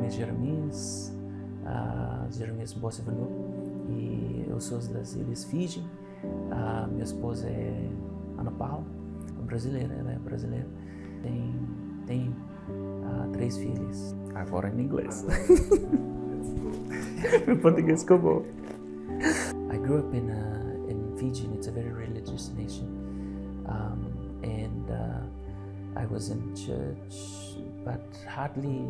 nome é Jeremias, Jeremias Bose e eu sou das ilhas Fiji. Minha esposa é Ana Paula, brasileira, ela é brasileira. Tem 3 filhos, agora em inglês. Meu português ficou bom. I grew up in Fiji, and it's a very religious nation. I was in church, but hardly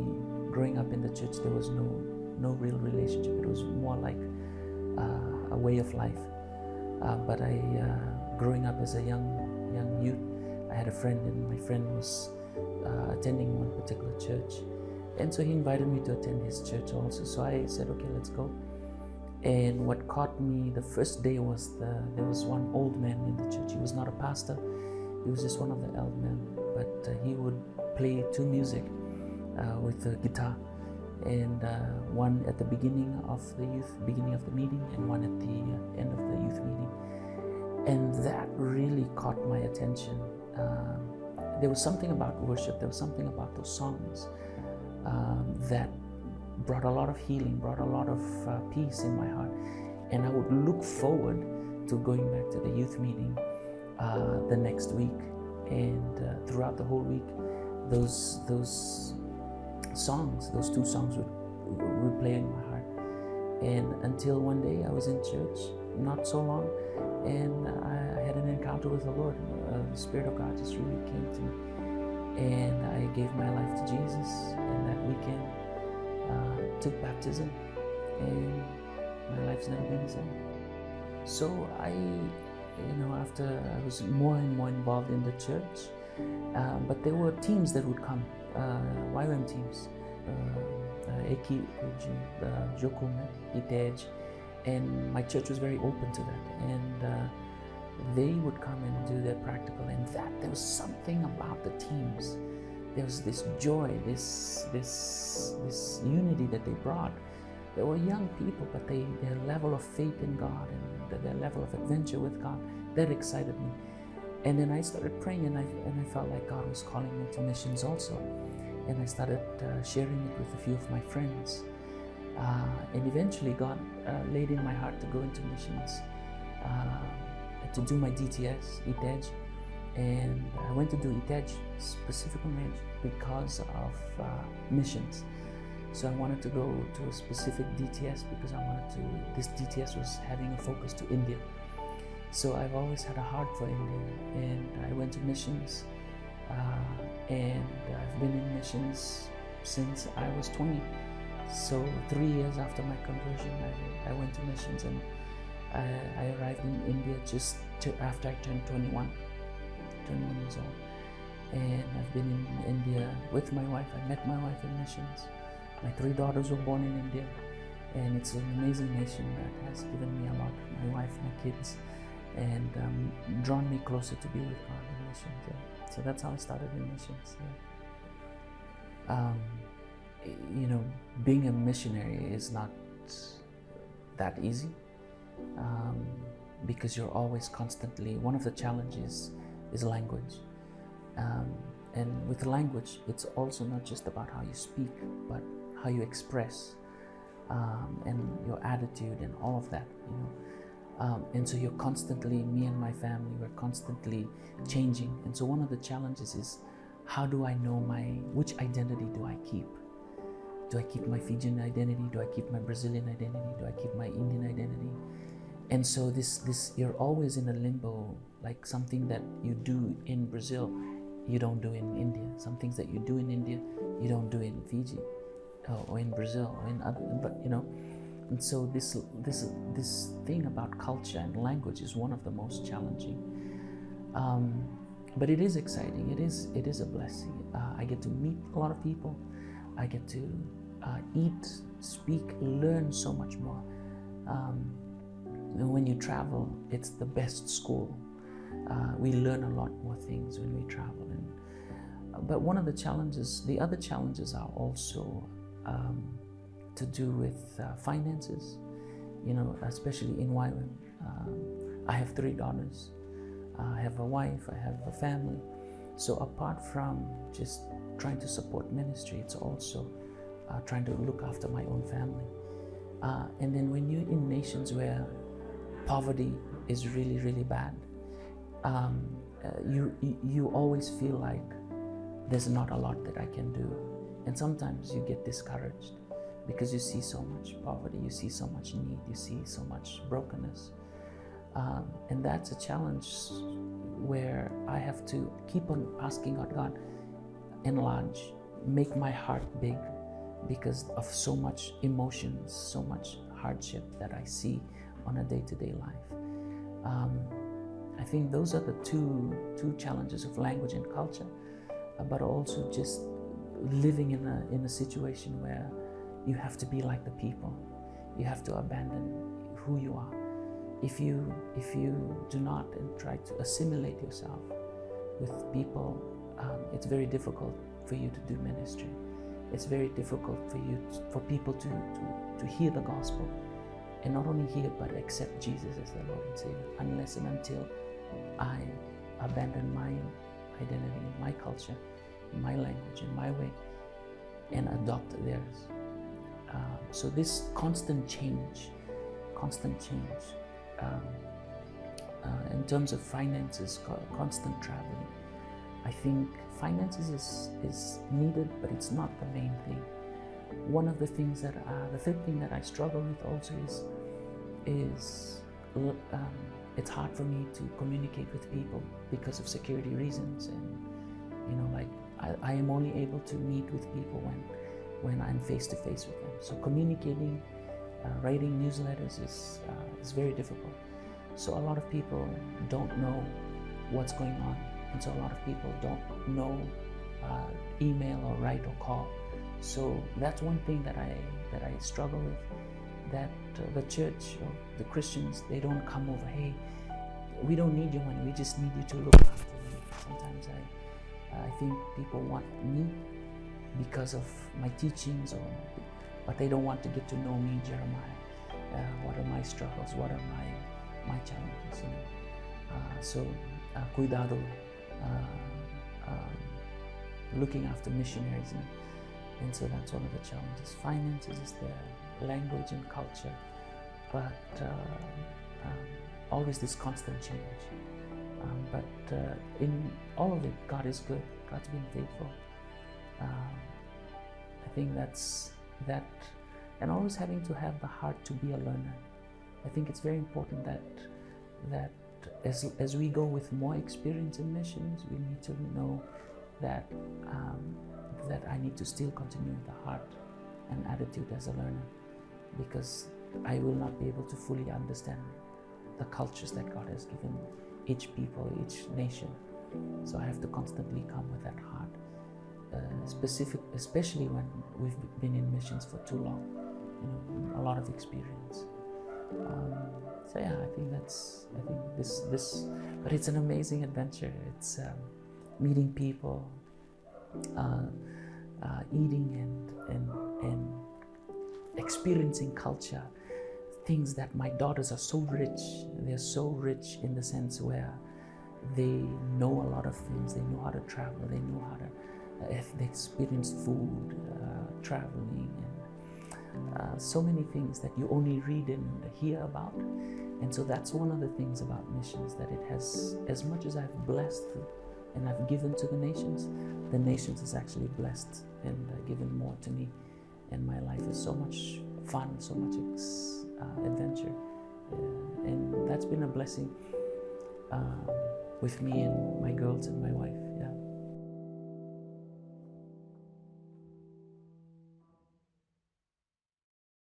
growing up in the church. There was no real relationship. It was more like a way of life. But growing up as a young youth, I had a friend, and my friend was attending one particular church, and so he invited me to attend his church also. So I said, okay, let's go. And what caught me the first day was there was one old man in the church. He was not a pastor, he was just one of the elder men, but he would play 2 music with a guitar, and one at the beginning of the meeting, and one at the end of the youth meeting. And that really caught my attention. There was something about worship, there was something about those songs that brought a lot of healing, brought a lot of peace in my heart. And I would look forward to going back to the youth meeting the next week. And throughout the whole week, those songs, those 2 songs would play in my heart. And until one day I was in church, not so long, and I had an encounter with the Lord. The Spirit of God just really came to me, and I gave my life to Jesus. And that weekend, took baptism, and my life's never been the same. So after I was more and more involved in the church, but there were teams that would come, YWAM teams, Eki, Jokume, Itej, and my church was very open to that, and they would come and do their practical, and there was something about the teams. There was this joy, this unity that they brought. They were young people, but their level of faith in God and their level of adventure with God, that excited me. And then I started praying, and I felt like God was calling me to missions also. And I started sharing it with a few of my friends. And eventually God laid in my heart to go into missions, to do my DTS, ITEJ. And I went to do ITEJ specifically because of missions. So I wanted to go to a specific DTS because this DTS was having a focus to India. So I've always had a heart for India, and I went to missions, and I've been in missions since I was 20. So 3 years after my conversion, I went to missions, and I arrived in India just after I turned 21 years old. And I've been in India with my wife. I met my wife in missions. My 3 daughters were born in India, and it's an amazing nation that has given me a lot. My wife, my kids, and drawn me closer to be with God in missions. Yeah. So that's how I started in missions. Yeah. Being a missionary is not that easy, because you're always constantly, one of the challenges is language. And with language, it's also not just about how you speak, but how you express, and your attitude and all of that, and so you're constantly, me and my family, we're constantly changing. And so one of the challenges is, how do I know which identity do I keep? Do I keep my Fijian identity? Do I keep my Brazilian identity? Do I keep my Indian identity? And so this you're always in a limbo, like something that you do in Brazil, you don't do in India. Some things that you do in India, you don't do in Fiji, or in Brazil, or in other, And so this thing about culture and language is one of the most challenging. But it is exciting. It is a blessing. I get to meet a lot of people. I get to eat, speak, learn so much more. And when you travel, it's the best school. We learn a lot more things when we travel. But one of the challenges, the other challenges are also to do with finances, especially in YWAM. I have 3 daughters. I have a wife, I have a family. So apart from just trying to support ministry, it's also trying to look after my own family. And then when you're in nations where poverty is really, really bad, you always feel like there's not a lot that I can do. And sometimes you get discouraged because you see so much poverty, you see so much need, you see so much brokenness. And that's a challenge where I have to keep on asking God, enlarge, make my heart big, because of so much emotions, so much hardship that I see on a day-to-day life. I think those are the two challenges of language and culture, but also just living in a situation where you have to be like the people. You have to abandon who you are. If you do not and try to assimilate yourself with people, it's very difficult for you to do ministry. It's very difficult for people to hear the gospel, and not only hear but accept Jesus as their Lord and Savior, unless and until I abandon my identity, my culture, my language, and my way, and adopt theirs. So this constant change, in terms of finances, constant traveling. I think finances is needed, but it's not the main thing. One of the things that, the third thing that I struggle with also is it's hard for me to communicate with people because of security reasons, and like I am only able to meet with people when I'm face to face with them. So communicating, writing newsletters is very difficult. So a lot of people don't know what's going on, and so a lot of people don't know email or write or call. So that's one thing that I struggle with, that the church or the Christians, they don't come over, hey, we don't need your money, we just need you to look after me. Sometimes I think people want me because of my teachings, but they don't want to get to know me, Jeremiah. What are my struggles? What are my challenges? So cuidado, looking after missionaries, and so that's one of the challenges. Finances is there, language and culture, but always this constant change. But in all of it, God is good. God's been faithful. I think that's that, and always having to have the heart to be a learner. I think it's very important that as we go with more experience in missions, we need to know that that I need to still continue with the heart and attitude as a learner, because I will not be able to fully understand the cultures that God has given each people, each nation. So I have to constantly come with that heart, especially when we've been in missions for too long, a lot of experience. So yeah, I think this, but it's an amazing adventure. It's meeting people, eating and experiencing culture, things that my daughters are so rich. They're so rich in the sense where they know a lot of things. They know how to travel. They know how to, they experience food, traveling, and so many things that you only read and hear about. And so that's one of the things about missions, that it has, as much as I've blessed and I've given to the nations is actually blessed and given more to me. And my life is so much fun, so much adventure, and that's been a blessing with me and my girls and my wife.